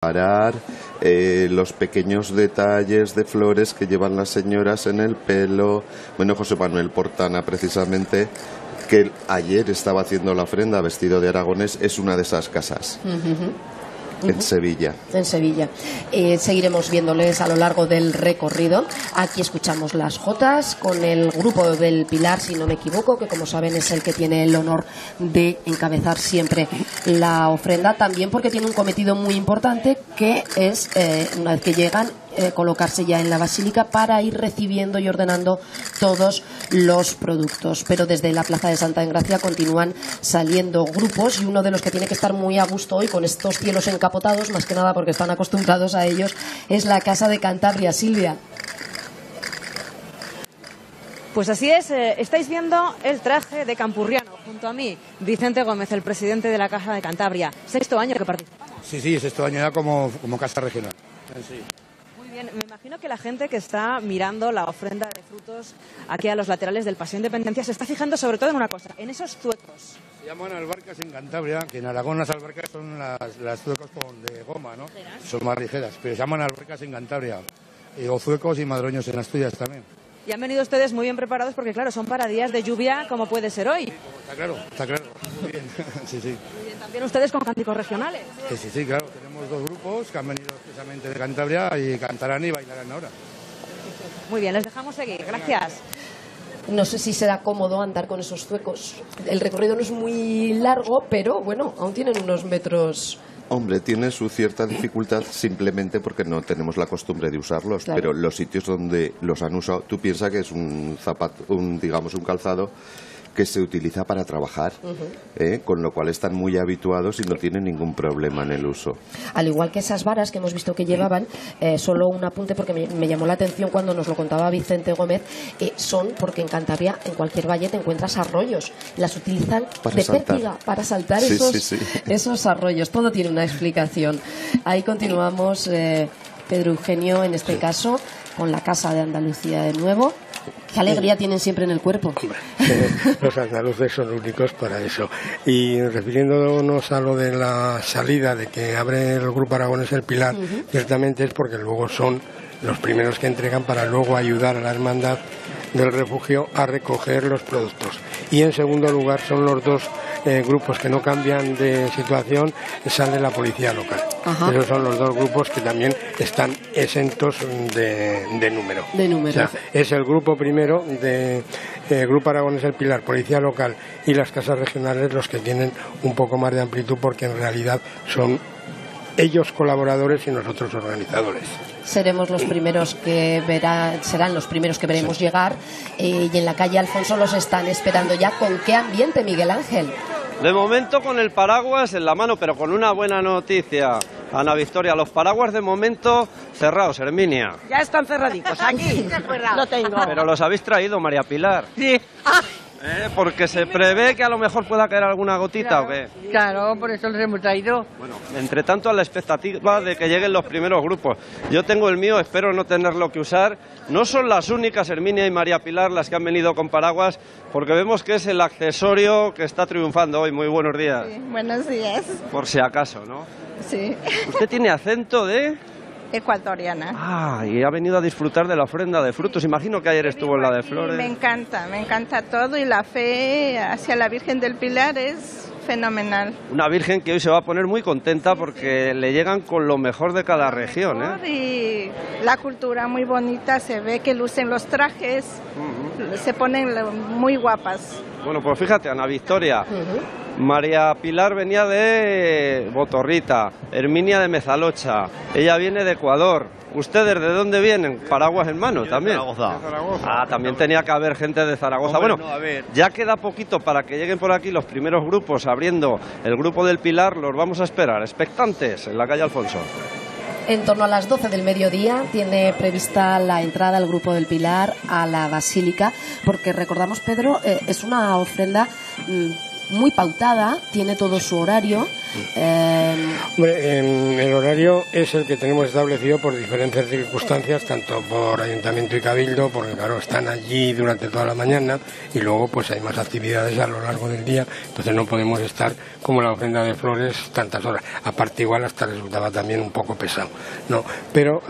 parar, los pequeños detalles de flores que llevan las señoras en el pelo. Bueno, José Manuel Portana, precisamente, que ayer estaba haciendo la ofrenda vestido de aragonés, es una de esas casas. En Sevilla. En Sevilla. Seguiremos viéndoles a lo largo del recorrido. Aquí escuchamos las jotas con el grupo del Pilar, si no me equivoco, que como saben es el que tiene el honor de encabezar siempre la ofrenda, también porque tiene un cometido muy importante, que es, una vez que llegan, colocarse ya en la basílica para ir recibiendo y ordenando todos los productos. Pero desde la Plaza de Santa Engracia continúan saliendo grupos, y uno de los que tiene que estar muy a gusto hoy con estos cielos encapotados, más que nada porque están acostumbrados a ellos, es la Casa de Cantabria. Silvia. Pues así es, estáis viendo el traje de Campurriano. Junto a mí, Vicente Gómez, el presidente de la Casa de Cantabria. Sexto año que participamos. Sí, sexto año ya como casa regional. Sí. Bien, me imagino que la gente que está mirando la ofrenda de frutos aquí a los laterales del Paseo Independencia se está fijando sobre todo en una cosa, en esos zuecos. Se llaman albarcas en Cantabria, que en Aragón las albarcas son las zuecos de goma, ¿no? Son más ligeras, pero se llaman albarcas en Cantabria, o zuecos y madroños en Asturias también. Y han venido ustedes muy bien preparados porque, claro, son para días de lluvia como puede ser hoy. Sí, está claro, muy bien. Sí. Muy bien, también ustedes con cánticos regionales. Sí, claro, tenemos dos grupos que han venido precisamente de Cantabria y cantarán y bailarán ahora. Muy bien, les dejamos seguir, gracias. No sé si será cómodo andar con esos zuecos. El recorrido no es muy largo, pero bueno, aún tienen unos metros. Hombre, tiene su cierta dificultad simplemente porque no tenemos la costumbre de usarlos, claro. Pero los sitios donde los han usado, tú piensas que es un zapato, digamos un calzado que se utiliza para trabajar, con lo cual están muy habituados y no tienen ningún problema en el uso. Al igual que esas varas que hemos visto que llevaban, solo un apunte porque me llamó la atención cuando nos lo contaba Vicente Gómez, son porque en Cantabria, en cualquier valle te encuentras arroyos, las utilizan para de saltar. Pértiga para saltar esos arroyos. Todo tiene una explicación. Ahí continuamos, Pedro Eugenio, en este caso, con la Casa de Andalucía de nuevo. Qué alegría tienen siempre en el cuerpo. Hombre, los andaluces son únicos para eso. Y refiriéndonos a lo de la salida, de que abre el Grupo Aragonés el Pilar, ciertamente es porque luego son los primeros que entregan para luego ayudar a la hermandad del refugio a recoger los productos. Y en segundo lugar son los dos grupos que no cambian de situación, sale la policía local. Ajá. Esos son los dos grupos que también están exentos de número. O sea, es el grupo primero de Grupo Aragonés el Pilar, Policía Local y las casas regionales los que tienen un poco más de amplitud, porque en realidad son ellos colaboradores y nosotros organizadores. Seremos los primeros que serán los primeros que veremos llegar, y en la calle Alfonso los están esperando ya. ¿Con qué ambiente, Miguel Ángel? De momento con el paraguas en la mano, pero con una buena noticia, Ana Victoria. Los paraguas de momento cerrados, Herminia. Ya están cerraditos, aquí lo tengo. Pero los habéis traído, María Pilar. Sí. Porque se prevé que a lo mejor pueda caer alguna gotita, claro, ¿o qué? Claro, por eso los hemos traído. Bueno, entre tanto, a la expectativa de que lleguen los primeros grupos. Yo tengo el mío, espero no tenerlo que usar. No son las únicas, Herminia y María Pilar, las que han venido con paraguas, porque vemos que es el accesorio que está triunfando hoy. Muy buenos días. Sí, buenos días. Por si acaso, ¿no? Sí. ¿Usted tiene acento de...? Ecuatoriana. Ah, y ha venido a disfrutar de la ofrenda de frutos. Imagino que ayer estuvo en la de flores. Me encanta todo, y la fe hacia la Virgen del Pilar es fenomenal. Una Virgen que hoy se va a poner muy contenta porque le llegan con lo mejor de cada región, Y la cultura muy bonita, se ve que lucen los trajes, se ponen muy guapas. Bueno, pues fíjate, Ana Victoria, María Pilar venía de Botorrita, Herminia de Mezalocha, ella viene de Ecuador. ¿Ustedes de dónde vienen? Paraguas en mano también. De Zaragoza. Ah, también tenía que haber gente de Zaragoza. Hombre, bueno, no, a ver. Ya queda poquito para que lleguen por aquí los primeros grupos, abriendo el grupo del Pilar. Los vamos a esperar, expectantes, en la calle Alfonso. En torno a las 12 del mediodía tiene prevista la entrada al Grupo del Pilar a la Basílica, porque recordamos, Pedro, es una ofrenda muy pautada, tiene todo su horario. Hombre, el horario es el que tenemos establecido por diferentes circunstancias, tanto por ayuntamiento y cabildo, porque claro, están allí durante toda la mañana y luego pues hay más actividades a lo largo del día, entonces no podemos estar como la ofrenda de flores tantas horas. Aparte igual hasta resultaba también un poco pesado, ¿no? Pero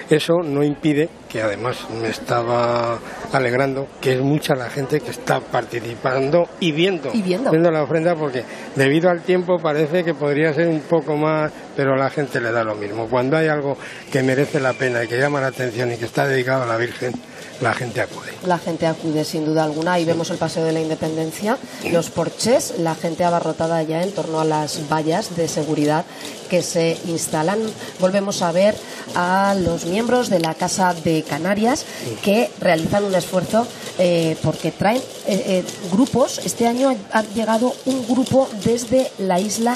eso no impide, que además me estaba alegrando, que es mucha la gente que está participando y viendo la ofrenda, porque debido al tiempo parece que podría ser un poco más, pero a la gente le da lo mismo. Cuando hay algo que merece la pena y que llama la atención y que está dedicado a la Virgen, la gente acude. La gente acude, sin duda alguna. Ahí vemos el Paseo de la Independencia, los porches, la gente abarrotada ya en torno a las vallas de seguridad que se instalan. Volvemos a ver a los miembros de la Casa de Canarias que realizan un esfuerzo porque traen grupos. Este año ha llegado un grupo desde la isla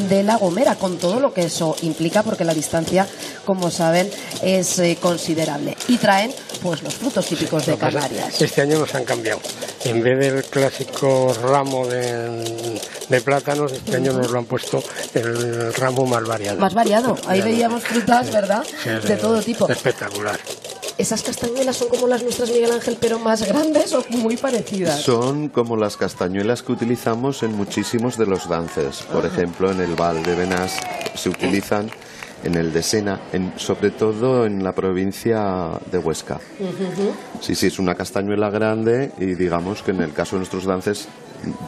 de La Gomera, con todo lo que eso implica, porque la distancia, como saben, es considerable. Y traen pues los frutos típicos de Canarias. Este año nos han cambiado. En vez del clásico ramo de plátanos, este año nos lo han puesto el ramo más variado. Más variado. Ahí veíamos frutas, ¿verdad? Sí, de todo tipo. Espectacular. ¿Esas castañuelas son como las nuestras, Miguel Ángel, pero más grandes o muy parecidas? Son como las castañuelas que utilizamos en muchísimos de los dances. Por ejemplo, en el Val de Benás se utilizan, en el de Sena, sobre todo en la provincia de Huesca. Sí, es una castañuela grande y digamos que en el caso de nuestros dances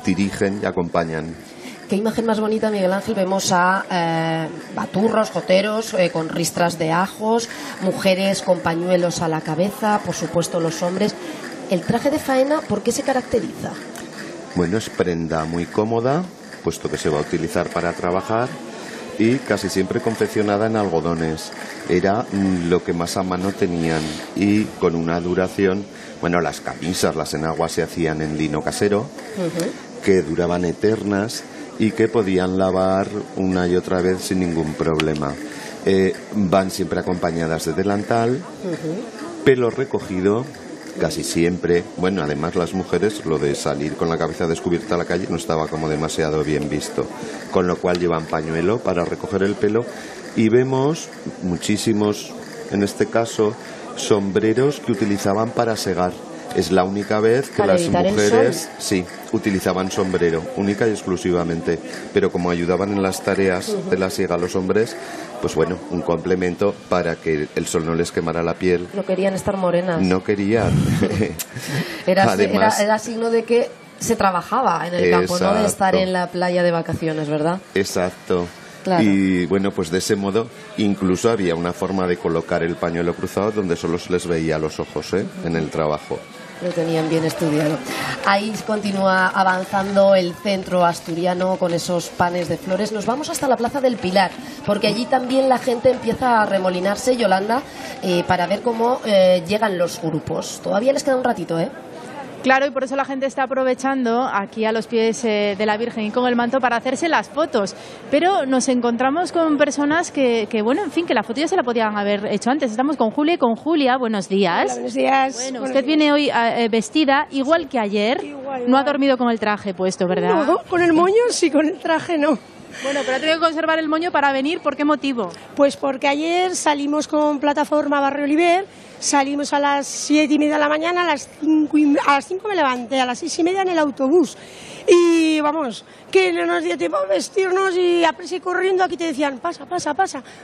dirigen y acompañan. Qué imagen más bonita, Miguel Ángel. Vemos a baturros, joteros, con ristras de ajos, mujeres con pañuelos a la cabeza, por supuesto los hombres. ¿El traje de faena por qué se caracteriza? Bueno, es prenda muy cómoda, puesto que se va a utilizar para trabajar, y casi siempre confeccionada en algodones. Era lo que más a mano tenían, y con una duración, bueno, las camisas, las enaguas se hacían en lino casero, que duraban eternas y que podían lavar una y otra vez sin ningún problema. Van siempre acompañadas de delantal, pelo recogido, casi siempre. Bueno, además las mujeres, lo de salir con la cabeza descubierta a la calle no estaba como demasiado bien visto, con lo cual llevan pañuelo para recoger el pelo, y vemos muchísimos, en este caso, sombreros que utilizaban para segar. Es la única vez que las mujeres utilizaban sombrero, única y exclusivamente, pero como ayudaban en las tareas de la siega a los hombres, pues bueno, un complemento para que el sol no les quemara la piel. No querían estar morenas. No querían. Además, era signo de que se trabajaba en el campo, no de estar en la playa de vacaciones, ¿verdad? Exacto. Claro. Y bueno, pues de ese modo incluso había una forma de colocar el pañuelo cruzado donde solo se les veía los ojos en el trabajo. Lo tenían bien estudiado. Ahí continúa avanzando el centro asturiano con esos panes de flores. Nos vamos hasta la Plaza del Pilar, porque allí también la gente empieza a remolinarse, Yolanda, para ver cómo llegan los grupos. Todavía les queda un ratito, ¿eh? Claro, y por eso la gente está aprovechando aquí a los pies de la Virgen y con el manto para hacerse las fotos. Pero nos encontramos con personas que bueno, en fin, que la foto ya se la podían haber hecho antes. Estamos con Julia y con Julia. Buenos días. Hola, buenos días. Bueno, usted viene hoy vestida igual que ayer. Igual. No ha dormido con el traje puesto, ¿verdad? No, con el moño sí, con el traje no. Bueno, pero ha tenido que conservar el moño para venir. ¿Por qué motivo? Pues porque ayer salimos con plataforma Barrio Oliver, salimos a las 7:30 de la mañana, a las 5 me levanté, a las 6:30 en el autobús. Y vamos, que no nos dio tiempo a vestirnos y a prisa y corriendo aquí te decían, pasa.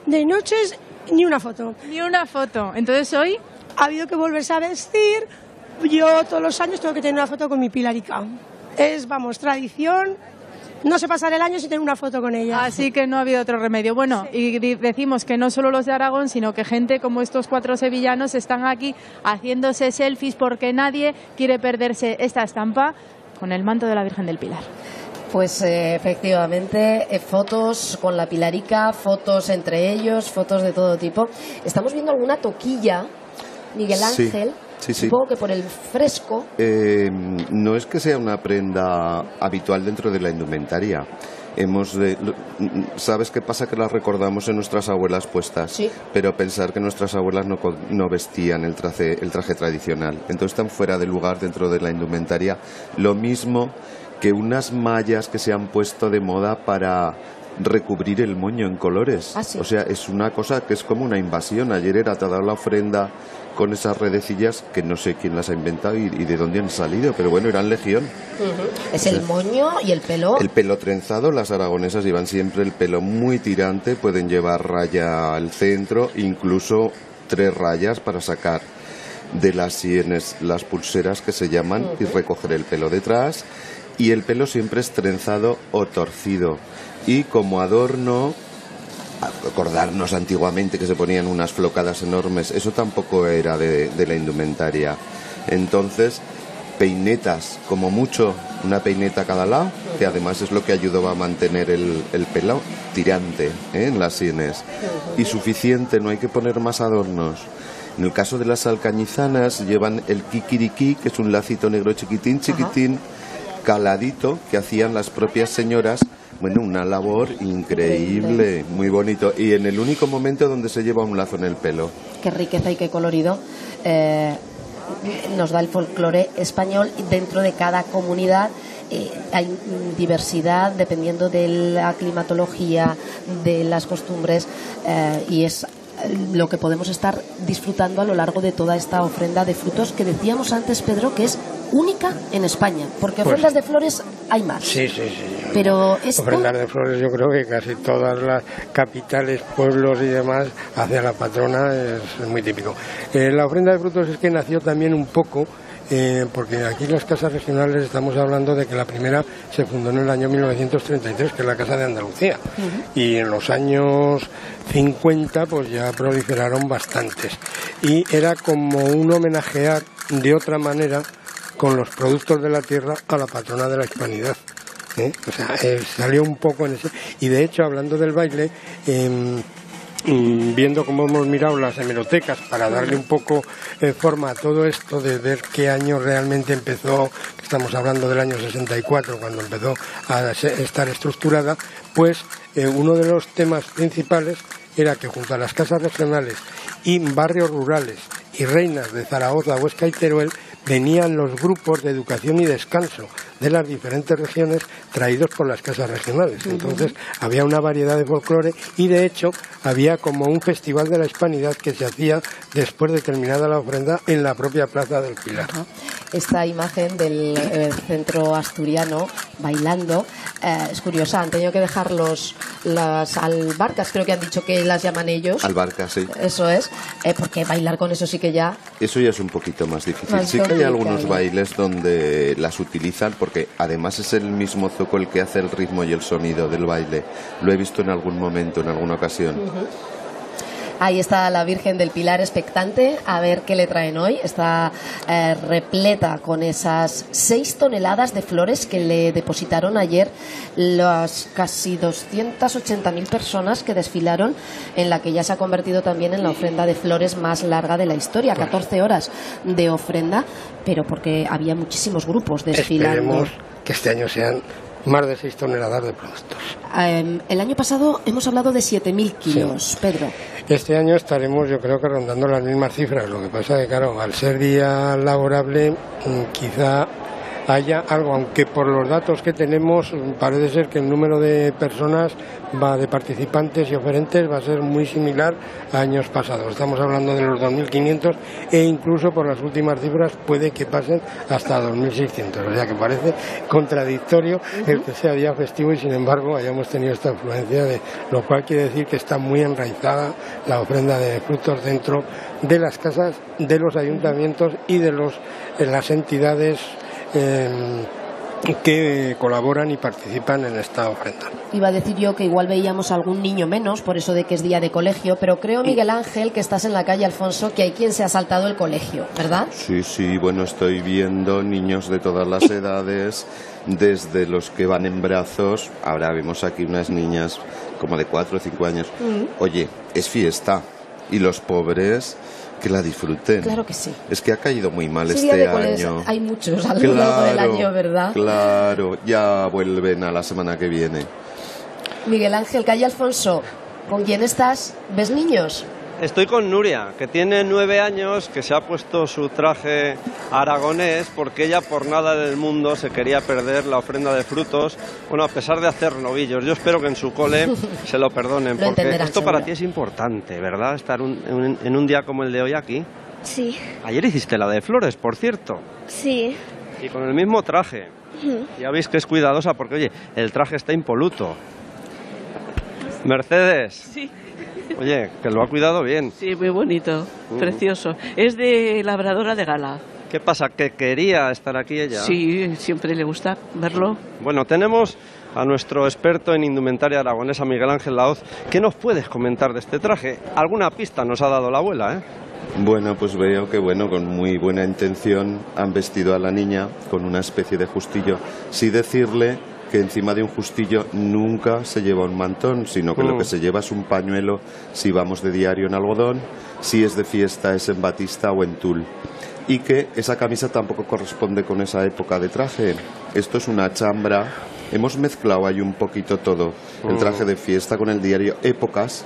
De noches ni una foto. Ni una foto. Entonces hoy ha habido que volverse a vestir. Yo todos los años tengo que tener una foto con mi Pilarica. Es, vamos, tradición. No sé pasar el año sin tener una foto con ella. Así que no ha habido otro remedio. Bueno, sí. Y decimos que no solo los de Aragón, sino que gente como estos 4 sevillanos están aquí haciéndose selfies porque nadie quiere perderse esta estampa con el manto de la Virgen del Pilar. Pues efectivamente, fotos con la Pilarica, fotos entre ellos, fotos de todo tipo. Estamos viendo alguna toquilla, Miguel Ángel. Sí. Supongo que por el fresco. No es que sea una prenda habitual dentro de la indumentaria. ¿Sabes qué pasa? Que las recordamos en nuestras abuelas puestas, sí. Pero pensar que nuestras abuelas no vestían el traje tradicional, entonces están fuera de lugar dentro de la indumentaria. Lo mismo que unas mallas que se han puesto de moda para recubrir el moño en colores. ¿Ah, sí? O sea, es una cosa que es como una invasión. Ayer era toda la ofrenda con esas redecillas que no sé quién las ha inventado y de dónde han salido, pero bueno, eran legión. Es el moño y el pelo. El pelo trenzado, las aragonesas llevan siempre el pelo muy tirante, pueden llevar raya al centro, incluso 3 rayas para sacar de las sienes las pulseras que se llaman y recoger el pelo detrás, y el pelo siempre es trenzado o torcido. Y como adorno, acordarnos antiguamente que se ponían unas flocadas enormes, eso tampoco era de la indumentaria. Entonces, peinetas, como mucho, una peineta a cada lado, que además es lo que ayudaba a mantener el pelo tirante en las sienes. Y suficiente, no hay que poner más adornos. En el caso de las alcañizanas llevan el kikiriki, que es un lacito negro chiquitín, caladito, que hacían las propias señoras. Bueno, una labor increíble, muy bonito. Y en el único momento donde se lleva un lazo en el pelo. Qué riqueza y qué colorido nos da el folclore español. Dentro de cada comunidad hay diversidad dependiendo de la climatología, de las costumbres, y es lo que podemos estar disfrutando a lo largo de toda esta ofrenda de frutos que decíamos antes, Pedro, que es única en España, porque ofrendas de flores hay más. Sí. Pero ofrendas de flores, yo creo que casi todas las capitales, pueblos y demás, hacia la patrona es muy típico. La ofrenda de frutos es que nació también un poco, porque aquí las casas regionales estamos hablando de que la primera se fundó en el año 1933, que es la Casa de Andalucía, y en los años 50 pues ya proliferaron bastantes, y era como un homenajear de otra manera con los productos de la tierra a la patrona de la hispanidad. O sea, salió un poco en ese. Y de hecho, hablando del baile, viendo cómo hemos mirado las hemerotecas para darle un poco forma a todo esto, de ver qué año realmente empezó, estamos hablando del año 64, cuando empezó a estar estructurada, pues uno de los temas principales era que junto a las casas regionales y barrios rurales y reinas de Zaragoza, Huesca y Teruel venían los grupos de educación y descanso de las diferentes regiones traídos por las casas regionales. Entonces había una variedad de folclore y de hecho había como un festival de la hispanidad que se hacía después de terminada la ofrenda en la propia Plaza del Pilar. Esta imagen del centro asturiano bailando es curiosa. Han tenido que dejar las albarcas, creo que han dicho que las llaman ellos. Albarcas, sí. Eso es, porque bailar con eso sí que ya... Eso ya es un poquito más difícil. Sí que hay algunos bailes donde las utilizan, porque además es el mismo zoco el que hace el ritmo y el sonido del baile. Lo he visto en algún momento, en alguna ocasión. Ahí está la Virgen del Pilar expectante a ver qué le traen hoy. Está repleta con esas 6 toneladas de flores que le depositaron ayer las casi 280.000 personas que desfilaron en la que ya se ha convertido también en la ofrenda de flores más larga de la historia. 14 horas de ofrenda, pero porque había muchísimos grupos desfilando. Esperemos que este año sean más de 6 toneladas de productos. El año pasado hemos hablado de 7.000 kilos, sí. Pedro. Este año estaremos, yo creo que rondando las mismas cifras. Lo que pasa es que, claro, al ser día laborable, quizá haya algo, aunque por los datos que tenemos parece ser que el número de personas, de participantes y oferentes va a ser muy similar a años pasados. Estamos hablando de los 2.500 e incluso por las últimas cifras puede que pasen hasta 2.600. O sea que parece contradictorio el que sea día festivo y sin embargo hayamos tenido esta influencia, lo cual quiere decir que está muy enraizada la ofrenda de frutos dentro de las casas, de los ayuntamientos y de las entidades que colaboran y participan en esta ofrenda. Iba a decir yo que igual veíamos a algún niño menos, por eso de que es día de colegio, pero creo, Miguel Ángel, que estás en la calle Alfonso, que hay quien se ha saltado el colegio, ¿verdad? Sí, bueno, estoy viendo niños de todas las edades, desde los que van en brazos, ahora vemos aquí unas niñas como de 4 o 5 años. Oye, es fiesta, y los pobres... que la disfruten. Claro que sí. Es que ha caído muy mal este año. Hay muchos a lo largo del año, ¿verdad? Claro, ya vuelven a la semana que viene. Miguel Ángel, calle Alfonso, ¿con quién estás? ¿Ves niños? Estoy con Nuria, que tiene 9 años, que se ha puesto su traje aragonés porque ella por nada del mundo se quería perder la ofrenda de frutos, bueno, a pesar de hacer novillos. Yo espero que en su cole se lo perdonen, porque esto para ti es importante, ¿verdad? Estar en un día como el de hoy aquí. Sí. Ayer hiciste la de flores, por cierto. Sí. Y con el mismo traje. Ya veis que es cuidadosa porque, oye, el traje está impoluto. Mercedes. Sí. Oye, que lo ha cuidado bien. Sí, muy bonito, precioso. Es de labradora de gala. ¿Qué pasa? ¿Que quería estar aquí ella? Sí, siempre le gusta verlo. Bueno, tenemos a nuestro experto en indumentaria aragonesa, Miguel Ángel Laoz. ¿Qué nos puedes comentar de este traje? Alguna pista nos ha dado la abuela, ¿eh? Bueno, pues veo que con muy buena intención han vestido a la niña con una especie de justillo. Sí decirle que encima de un justillo nunca se lleva un mantón, sino que lo que se lleva es un pañuelo si vamos de diario en algodón, si es de fiesta es en batista o en tul. Y que esa camisa tampoco corresponde con esa época de traje. Esto es una chambra. Hemos mezclado ahí un poquito todo. El traje de fiesta con el diario épocas.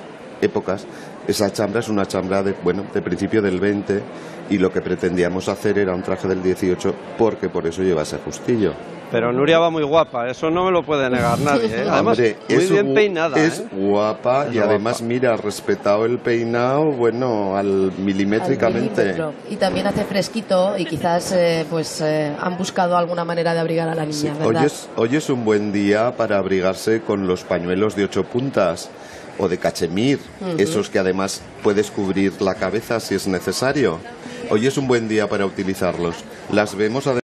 Esa chambra es una chambra de principio del 20 y lo que pretendíamos hacer era un traje del 18 porque por eso lleva ese justillo. Pero Nuria va muy guapa, eso no me lo puede negar nadie, ¿eh? Además, hombre, muy bien peinada. Es guapa y además, mira, ha respetado el peinado, milimétricamente. Y también hace fresquito y quizás han buscado alguna manera de abrigar a la niña, Sí. ¿verdad? Hoy es un buen día para abrigarse con los pañuelos de 8 puntas o de cachemir, esos que además puedes cubrir la cabeza si es necesario. Hoy es un buen día para utilizarlos. Las vemos